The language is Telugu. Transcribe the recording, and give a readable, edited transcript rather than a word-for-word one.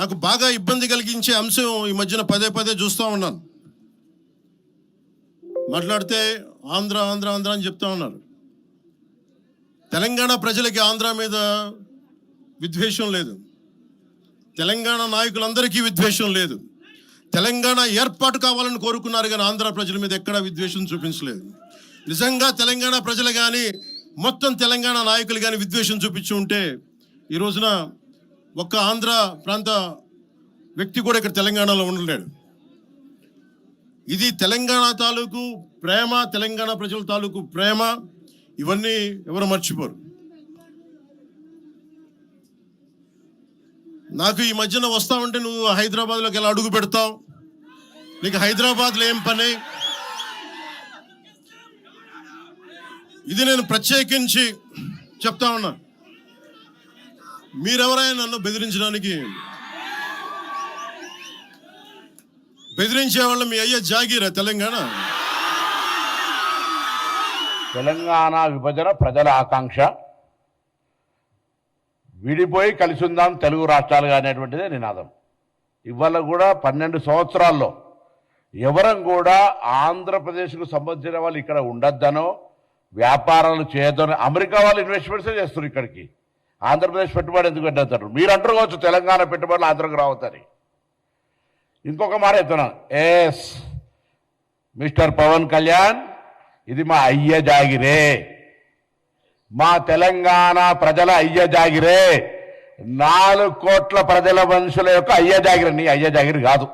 నాకు బాగా ఇబ్బంది కలిగించే అంశం ఈ మధ్యన పదే పదే చూస్తూ ఉన్నాను. మాట్లాడితే ఆంధ్ర ఆంధ్ర ఆంధ్ర అని చెప్తా ఉన్నారు. తెలంగాణ ప్రజలకి ఆంధ్ర మీద విద్వేషం లేదు, తెలంగాణ నాయకులందరికీ విద్వేషం లేదు. తెలంగాణ ఏర్పాటు కావాలని కోరుకున్నారు కానీ ఆంధ్ర ప్రజల మీద ఎక్కడా విద్వేషం చూపించలేదు. నిజంగా తెలంగాణ ప్రజలు కానీ మొత్తం తెలంగాణ నాయకులు కానీ విద్వేషం చూపించి ఉంటే ఈ రోజున ఒక్క ఆంధ్ర ప్రాంత వ్యక్తి కూడా ఇక్కడ తెలంగాణలో ఉండలేడు. ఇది తెలంగాణ తాలూకు ప్రేమ, తెలంగాణ ప్రజల తాలూకు ప్రేమ, ఇవన్నీ ఎవరు మర్చిపోరు. నాకు ఈ మధ్యన వస్తా ఉంటే నువ్వు హైదరాబాద్లోకి ఎలా అడుగు పెడతావు, నీకు హైదరాబాద్లో ఏం పని, ఇది నేను ప్రత్యేకించి చెప్తా ఉన్నా. మీరెవరైనా నన్ను బెదిరించడానికి, బెదిరించే వాళ్ళు మీ అయ్యే జాగీరా తెలంగాణ? తెలంగాణ విభజన ప్రజల ఆకాంక్ష, విడిపోయి కలిసి ఉందాం తెలుగు రాష్ట్రాలుగా అనేటువంటిదే నినాదం. ఇవాళ కూడా 12 సంవత్సరాల్లో ఎవరం కూడా ఆంధ్రప్రదేశ్కు సంబంధించిన వాళ్ళు ఇక్కడ ఉండొద్దనో వ్యాపారాలు చేయొద్దనో, అమెరికా వాళ్ళు ఇన్వెస్ట్మెంట్సే చేస్తారు ఇక్కడికి, ఆంధ్రప్రదేశ్ పెట్టుబడి ఎందుకు పెట్టేస్తారు? మీరు అంటారు కావచ్చు తెలంగాణ పెట్టుబడులు ఆంధ్రకు రావుతారు. ఇంకొక మాట చెప్తున్నాను, ఎస్ మిస్టర్ పవన్ కళ్యాణ్, ఇది మా అయ్య జాగిరే, మా తెలంగాణ ప్రజల అయ్య జాగిరే, 4 కోట్ల ప్రజల మనుషుల యొక్క అయ్య జాగిరే, నీ అయ్య జాగిరి కాదు.